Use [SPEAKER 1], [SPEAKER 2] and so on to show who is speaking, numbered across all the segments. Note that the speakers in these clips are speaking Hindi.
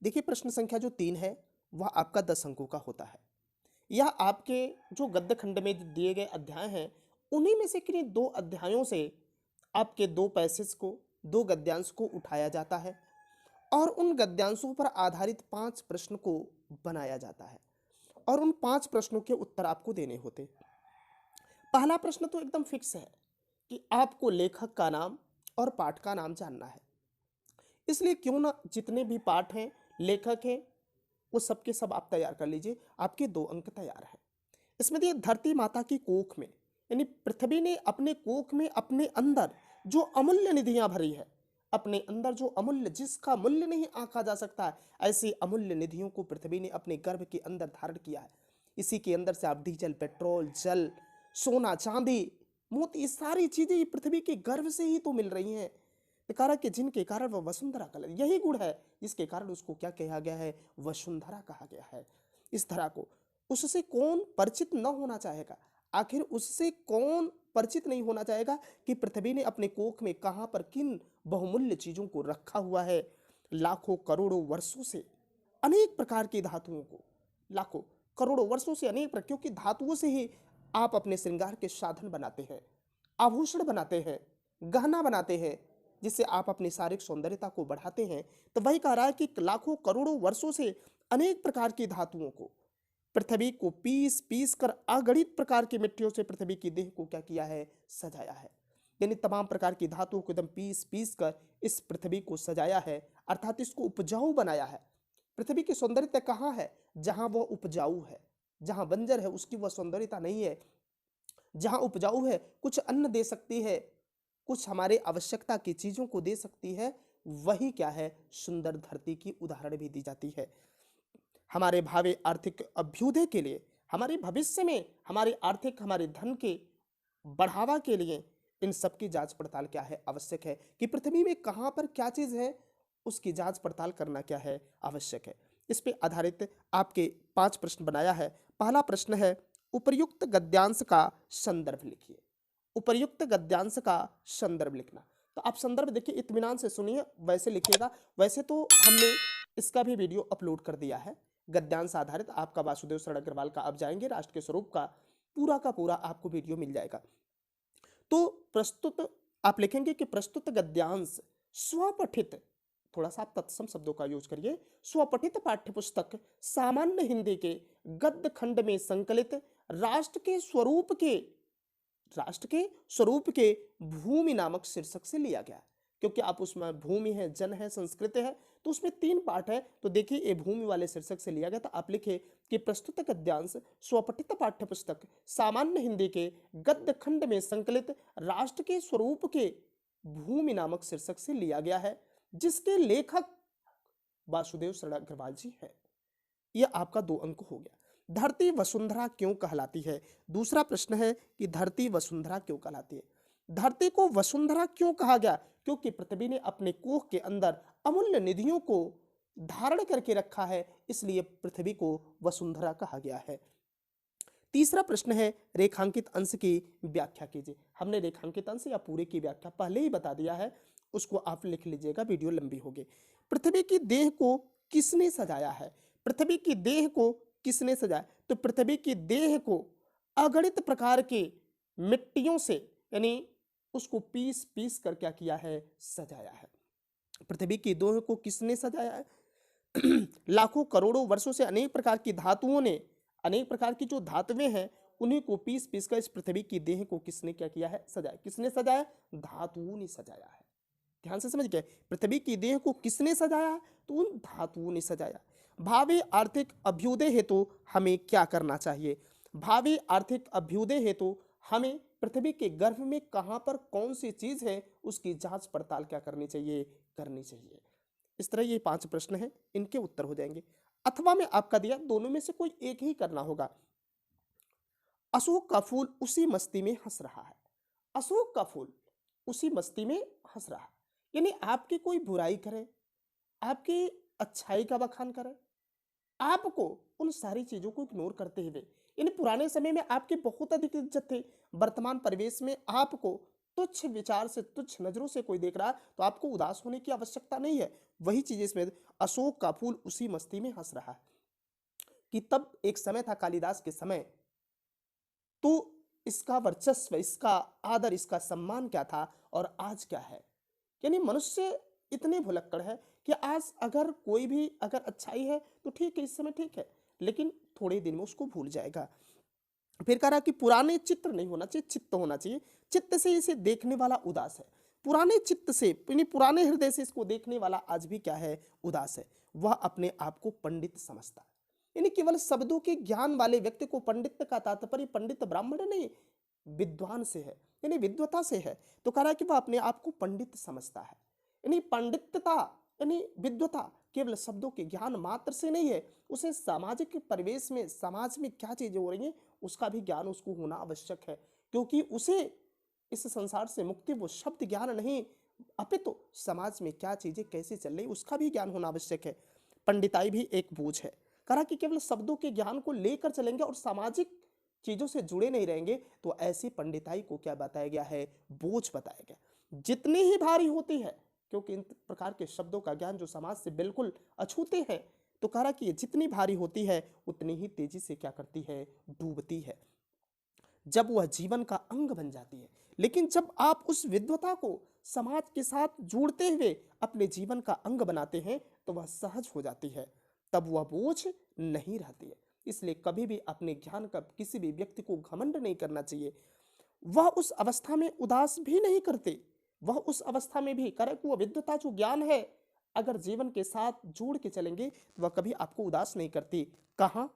[SPEAKER 1] देखिए प्रश्न संख्या जो 3 है वह आपका 10 अंकों का होता है। यह आपके जो गद्य खंड में दिए गए अध्याय हैं उन्हीं में से किन्हीं 2 अध्यायों से आपके 2 पैसेज को 2 गद्यांश को उठाया जाता है और उन गद्यांशों पर आधारित 5 प्रश्न को बनाया जाता है और उन 5 प्रश्नों के उत्तर आपको देने होते हैं। पहला प्रश्न तो एकदम फिक्स है कि आपको लेखक का नाम और पाठ का नाम जानना है। इसलिए क्यों ना जितने भी पाठ हैं, लेखक हैं, वो सब के सब आप तैयार कर लीजिए, आपके 2 अंक तैयार हैं। इसमें देखिए धरती माता की कोख में यानी पृथ्वी ने अपने कोख में अपने अंदर जो अमूल्य निधियां भरी है, अपने अंदर जो अमूल्य जिसका मूल्य नहीं आंका जा सकता है, ऐसी अमूल्य निधियों को पृथ्वी ने अपने गर्भ के अंदर धारण किया है। इसी के अंदर से आप डीजल, पेट्रोल, जल, सोना, चांदी, मोती, ये सारी चीजें ये पृथ्वी के गर्भ से ही तो मिल रही हैं। कारक के जिनके कारण वह वसुंधरा कलर, यही गुण है जिसके कारण उसको क्या कहा गया है, वसुंधरा कहा गया है। इस धरा को उससे कौन परिचित न होना चाहेगा, आखिर उससे कौन परिचित नहीं होना चाहेगा कि पृथ्वी ने अपने कोख में कहां पर किन बहुमूल्य चीजों को रखा हुआ है। लाखों करोड़ों वर्षों से अनेक प्रकार की धातुओं को, लाखों करोड़ों वर्षों से अनेक क्योंकि धातुओं से ही आप अपने श्रृंगार के साधन बनाते हैं, आभूषण बनाते हैं, गहना बनाते हैं, जिससे आप अपनी शारीरिक सौंदर्यता को बढ़ाते हैं। तो वही कह रहा है कि लाखों करोड़ों वर्षों से अनेक प्रकार की धातुओं को पृथ्वी को पीस पीस कर अगणित प्रकार की मिट्टियों से पृथ्वी की देह को क्या किया है, सजाया है। यानी तमाम प्रकार की धातुओं को एकदम पीस पीस कर इस पृथ्वी को सजाया है, अर्थात इसको उपजाऊ बनाया है। पृथ्वी की सौंदर्यता कहाँ है, जहां वह उपजाऊ है। जहां बंजर है उसकी वह सौंदर्यता नहीं है। जहां उपजाऊ है कुछ अन्न दे सकती है, कुछ हमारे आवश्यकता की चीजों को दे सकती है, वही क्या है, सुंदर धरती की उदाहरण भी दी जाती है। हमारे भावी आर्थिक अभ्युदय के लिए, हमारे भविष्य में हमारे आर्थिक, हमारे धन के बढ़ावा के लिए इन सब की जांच पड़ताल क्या है, आवश्यक है कि पृथ्वी में कहां पर क्या चीज है, उसकी जांच पड़ताल करना क्या है, आवश्यक है। इस पे आधारित आपके 5 प्रश्न बनाया है। पहला प्रश्न है, उपर्युक्त गद्यांश का संदर्भ लिखिए। उपर्युक्त गद्यांश का संदर्भ लिखना, तो आप संदर्भ देखिए, इत्मीनान से सुनिए, वैसे लिखिएगा। वैसे तो हमने इसका भी वीडियो अपलोड कर दिया है, गद्यांश आधारित आपका वासुदेव शरण अग्रवाल का, आप जाएंगे राष्ट्र के स्वरूप का पूरा आपको वीडियो मिल जाएगा। तो प्रस्तुत आप लिखेंगे कि प्रस्तुत गद्यांश स्वपठित, थोड़ा सा आप तत्सम शब्दों का यूज करिए, स्वपठित पाठ्यपुस्तक सामान्य हिंदी के गद्य खंड में संकलित राष्ट्र के स्वरूप के भूमि नामक शीर्षक से लिया गया। क्योंकि आप उसमें भूमि है, जन है, संस्कृत है, तो उसमें 3 पार्ट है। तो देखिए ये भूमि वाले शीर्षक से लिया गया। तो आप लिखे कि प्रस्तुत गद्यांश स्वपठित पाठ्यपुस्तक सामान्य हिंदी के गद्य खंड में संकलित राष्ट्र के स्वरूप के भूमि नामक शीर्षक से लिया गया है, जिसके लेखक वासुदेव शरण अग्रवाल जी है। यह आपका 2 अंक हो गया। धरती वसुंधरा क्यों कहलाती है? दूसरा प्रश्न है कि धरती वसुंधरा क्यों कहलाती है? धरती को वसुंधरा क्यों कहा गया? क्योंकि पृथ्वी ने अपने कोख के अंदर अमूल्य निधियों को धारण करके रखा है, इसलिए पृथ्वी को वसुंधरा कहा गया है। तीसरा प्रश्न है, रेखांकित अंश की व्याख्या कीजिए। हमने रेखांकित अंश या पूरे की व्याख्या पहले ही बता दिया है, उसको आप लिख लीजिएगा, वीडियो लंबी होगी। पृथ्वी की देह को किसने सजाया है? पृथ्वी की देह को किसने सजाया? तो पृथ्वी की देह को अगणित प्रकार के मिट्टियों से, यानी उसको पीस पीस कर क्या किया है, सजाया है। पृथ्वी की देह को किसने सजाया है? लाखों करोड़ों वर्षों से अनेक प्रकार की धातुओं ने, अनेक प्रकार की जो धातुएं हैं उन्हीं को पीस पीस कर इस पृथ्वी की देह को किसने क्या किया है, सजाया। किसने सजाया? धातुओं ने सजाया है। ध्यान से समझ गए, पृथ्वी की देह को किसने सजाया? तो उन धातुओं ने सजाया। भावी आर्थिक अभ्युदय हेतु हमें क्या करना चाहिए? भावी आर्थिक अभ्युदय हेतु हमें पृथ्वी के गर्भ में कहां पर कौन सी चीज है उसकी जांच पड़ताल क्या करनी चाहिए, करनी चाहिए। इस तरह ये 5 प्रश्न हैं, इनके उत्तर हो जाएंगे। अथवा में आपका दिया, दोनों में से कोई एक ही करना होगा। अशोक का फूल उसी मस्ती में हंस रहा है। अशोक का फूल उसी मस्ती में हंस रहा है, यानी आपकी कोई बुराई करे, आपकी अच्छाई का बखान करे, आपको उन सारी चीजों को इग्नोर करते हुए, यानी पुराने समय में आपकी बहुत अधिक इज्जत थी, वर्तमान परिवेश में आपको तुच्छ विचार से, तुच्छ नजरों से कोई देख रहा है तो आपको उदास होने की आवश्यकता नहीं है। वही चीज इसमें, अशोक का फूल उसी मस्ती में हंस रहा है कि तब एक समय था कालिदास के समय, तो इसका वर्चस्व, इसका आदर, इसका सम्मान क्या था और आज क्या है। यानी मनुष्य इतने भुलक्कड़ है कि आज अगर कोई भी अगर अच्छाई है तो ठीक है, इस समय ठीक है, लेकिन थोड़े दिन में उसको भूल जाएगा। फिर कह रहा कि पुराने चित्र नहीं होना चाहिए, चित्त होना चाहिए। चित्त से इसे देखने वाला उदास है। पुराने चित्त से यानी पुराने हृदय से इसको देखने वाला आज भी क्या है, उदास है। वह अपने आप को पंडित समझता है। यानी केवल शब्दों के ज्ञान वाले व्यक्ति को पंडित का तात्पर्य पंडित ब्राह्मण नहीं, विद्वान से है, यानी विद्वता से है। तो कह रहा है कि वह अपने आप को पंडित समझता है। यानी पंडितता यानी विद्वता केवल शब्दों के ज्ञान मात्र से नहीं है, उसे सामाजिक परिवेश में, समाज में क्या चीजें हो रही हैं उसका भी ज्ञान उसको होना आवश्यक है, क्योंकि उसे इस संसार से मुक्ति वो शब्द ज्ञान नहीं अपितु तो समाज में क्या चीजें कैसे चल रही उसका भी ज्ञान होना आवश्यक है। पंडिताई भी एक बोझ है। कहा कि केवल शब्दों के ज्ञान को लेकर चलेंगे और सामाजिक चीजों से जुड़े नहीं रहेंगे तो ऐसी पंडिताई को क्या बताया गया है, बोझ बताया गया। जितनी ही भारी होती है, क्योंकि इन प्रकार के शब्दों का ज्ञान जो समाज से बिल्कुल अछूते हैं, तो कह रहा कि ये जितनी भारी होती है उतनी ही तेजी से क्या करती है, डूबती है, जब वह जीवन का अंग बन जाती है। लेकिन जब आप उस विद्वता को समाज के साथ जोड़ते हुए अपने जीवन का अंग बनाते हैं तो वह सहज हो जाती है, तब वह बोझ नहीं रहती है। इसलिए कभी भी अपने ज्ञान का किसी भी व्यक्ति को घमंड नहीं करना चाहिए। वह उस अवस्था में उदास भी नहीं करते, वह उस अवस्था में भी करे कि वह विद्वता जो ज्ञान है अगर जीवन के साथ जोड़ के चलेंगे तो वह कभी आपको उदास नहीं करती। कहाँ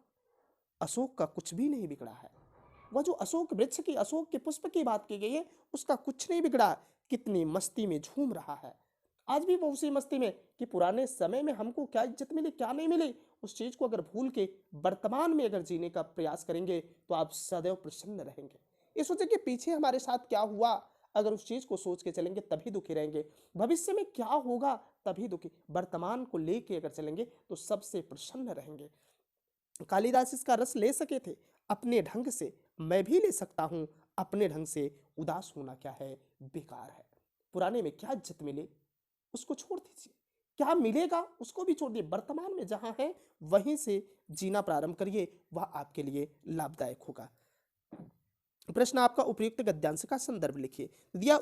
[SPEAKER 1] अशोक का कुछ भी नहीं बिगड़ा है। वह जो अशोक वृक्ष की, अशोक के पुष्प की बात की गई है उसका कुछ नहीं बिगड़ा। कितनी मस्ती में झूम रहा है। आज भी वो उसी मस्ती में कि पुराने समय में हमको क्या इज्जत मिली क्या नहीं मिली, उस चीज को अगर भूल के वर्तमान में अगर जीने का प्रयास करेंगे तो आप सदैव प्रसन्न रहेंगे। ये सोचे कि पीछे हमारे साथ क्या हुआ, अगर उस चीज को सोच के चलेंगे तभी दुखी रहेंगे। भविष्य में क्या होगा तभी दुखी। वर्तमान को लेके अगर चलेंगे तो सबसे प्रसन्न रहेंगे। कालिदास इसका रस ले सके थे अपने ढंग से, मैं भी ले सकता हूं अपने ढंग से। उदास होना क्या है, बेकार है। पुराने में क्या इज्जत मिले उसको छोड़ दीजिए, क्या मिलेगा उसको भी छोड़ दिए। वर्तमान में जहां है वहीं से जीना प्रारंभ करिए, वह आपके लिए लाभदायक होगा। प्रश्न आपका उपयुक्त गद्यांश का संदर्भ लिखिए। दिया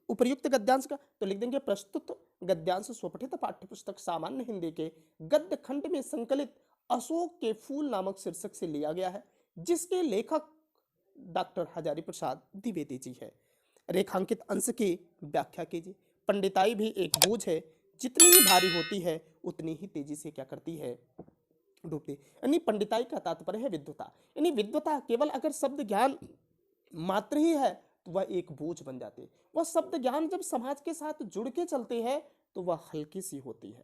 [SPEAKER 1] उपयुक्त गद्यांश का तो लिख देंगे प्रस्तुत गद्यांश स्वपठित पाठ्यपुस्तक सामान्य हिंदी के गद्य खंड में संकलित अशोक के फूल नामक शीर्षक से लिया गया है, जिसके लेखक डॉक्टर हजारी प्रसाद द्विवेदी जी है। रेखांकित अंश की व्याख्या कीजिए। पंडिताई भी एक बोझ है, जितनी ही भारी होती है उतनी ही तेजी से क्या करती है, डूबती। यानी पंडिताई का तात्पर्य है विद्वता। यानी विद्वता केवल अगर शब्द ज्ञान मात्र ही है तो वह एक बोझ बन जाती है। वह शब्द ज्ञान जब समाज के साथ जुड़ के चलते हैं तो वह हल्की सी होती है।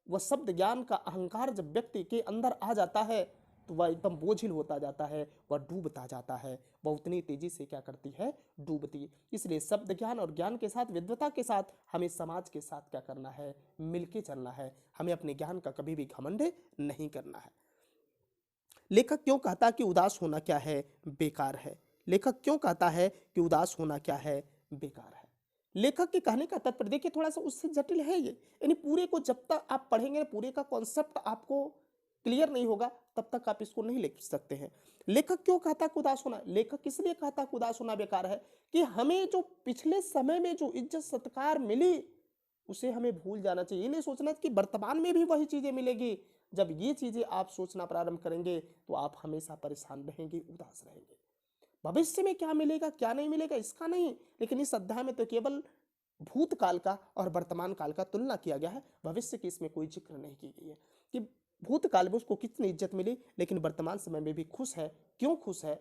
[SPEAKER 1] वह शब्द ज्ञान का अहंकार जब व्यक्ति के अंदर आ जाता है तो वह एकदम बोझिल होता जाता है, वह डूबता जाता है, वह उतनी तेजी से क्या करती है, डूबती। इसलिए शब्द ज्ञान और ज्ञान के साथ, विद्वता के साथ हमें समाज के साथ क्या करना है, मिलके चलना है। हमें अपने ज्ञान का कभी भी घमंड नहीं करना है। लेखक क्यों कहता कि उदास होना क्या है, बेकार है। लेखक क्यों कहता है कि उदास होना क्या है, बेकार है। लेखक के कहने का तात्पर्य देखिए थोड़ा सा उससे जटिल है ये। यानी पूरे को जब तक आप पढ़ेंगे, पूरे का कॉन्सेप्ट आपको क्लियर नहीं होगा तब तक आप इसको नहीं लिख सकते हैं। लेखक क्यों कहता कि उदास होना, लेखक इसलिए कहता कि उदास होना बेकार है कि हमें जो पिछले समय में जो इज्जत सत्कार मिली उसे हमें भूल जाना चाहिए। ये नहीं सोचना कि वर्तमान में भी वही चीजें मिलेगी। जब ये चीजें आप सोचना प्रारंभ करेंगे तो आप हमेशा परेशान रहेंगे, उदास रहेंगे। भविष्य में क्या मिलेगा क्या नहीं मिलेगा इसका नहीं, लेकिन इस अध्याय में तो केवल भूतकाल का और वर्तमान काल का तुलना किया गया है। भविष्य की इसमें कोई जिक्र नहीं की गई है कि भूतकाल में उसको कितनी इज्जत मिली, लेकिन वर्तमान समय में भी खुश है। क्यों खुश है,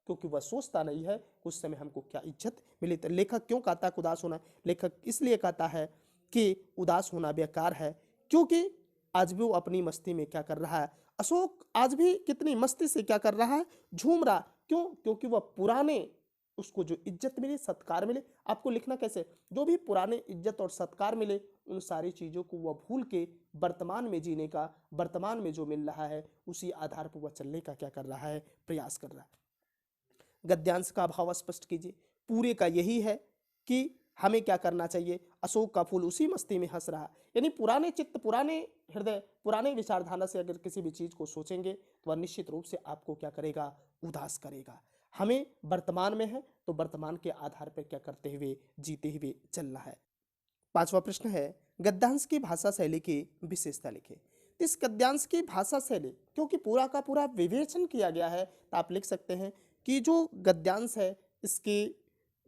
[SPEAKER 1] क्योंकि वह सोचता नहीं है उस समय हमको क्या इज्जत मिली। तो लेखक क्यों कहता है उदास होना, लेखक इसलिए कहता है कि उदास होना बेकार है क्योंकि आज भी वो अपनी मस्ती में क्या कर रहा है, अशोक आज भी कितनी मस्ती से क्या कर रहा है, झूम रहा। क्यों, क्योंकि वह पुराने उसको जो इज्जत मिली, सत्कार मिले। आपको लिखना कैसे, जो भी पुराने इज्जत और सत्कार मिले उन सारी चीजों को वह भूल के वर्तमान में जीने का, वर्तमान में जो मिल रहा है उसी आधार पर वह चलने का क्या कर रहा है, प्रयास कर रहा है। गद्यांश का भाव स्पष्ट कीजिए। पूरे का यही है कि हमें क्या करना चाहिए? अशोक का फूल उसी मस्ती में हंस रहा। यानी पुराने चित्त, पुराने हृदय, पुराने विचारधारा से अगर किसी भी चीज़ को सोचेंगे तो वह निश्चित रूप से आपको क्या करेगा? उदास करेगा। हमें वर्तमान में है तो वर्तमान के आधार पर क्या करते हुए, जीते हुए चलना है। पांचवा प्रश्न है, गद्यांश की भाषा शैली की विशेषता लिखें। तो इस गद्यांश की भाषा शैली, क्योंकि पूरा का पूरा विवेचन किया गया है, तो आप लिख सकते हैं कि जो गद्यांश है इसकी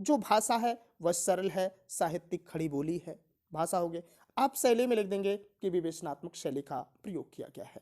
[SPEAKER 1] जो भाषा है वह सरल है, साहित्यिक खड़ी बोली है, भाषा हो गई। आप शैली में लिख देंगे कि विवेचनात्मक शैली का प्रयोग किया गया है।